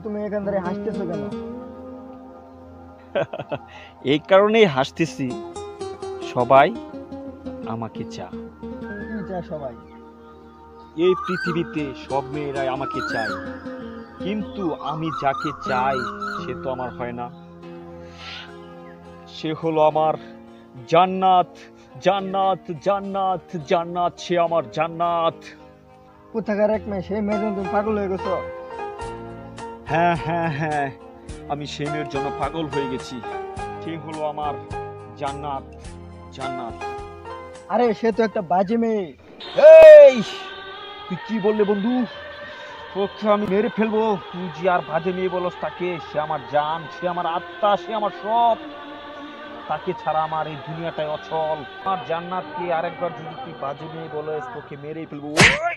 তুমি এখান থেকে হাসতেছো কেন? এই কারণেই হাসতেছি, সবাই আমাকে চা। কি চায় সবাই? এই পৃথিবীতে সব মেয়েরাই আমাকে চায়, কিন্তু আমি যাকে চাই সে তো আমার হয় না। সে হলো আমার জান্নাত, জান্নাত, জান্নাত, জান্নাত, সে আমার জান্নাত। কোথাকার এক মেয়ে, সেই মেয়ে জন্য তুমি পাগল হয়ে গেছো? হ্যাঁ হ্যাঁ হ্যাঁ, আমি সেই মেয়ের জন্য পাগল হয়ে গেছি। সে হলো আমার জান্নাত, জান্নাত। আরে সে তো একটা বাজে মেয়ে। এই তুই কি বললে বন্ধু? ওকে আমি মেরে ফেলবো। তুই যে আর বাজে মেয়ে বলস তাকে, সে আমার জান, সে আমার আত্মা, সে আমার সব। তাকে ছাড়া আমার এই দুনিয়াটাই অচল। আমার জান্নাতকে আরেকবার যদি তুই বাজে মেয়ে বলস, তোকে মেরেই ফেলবো। ওই!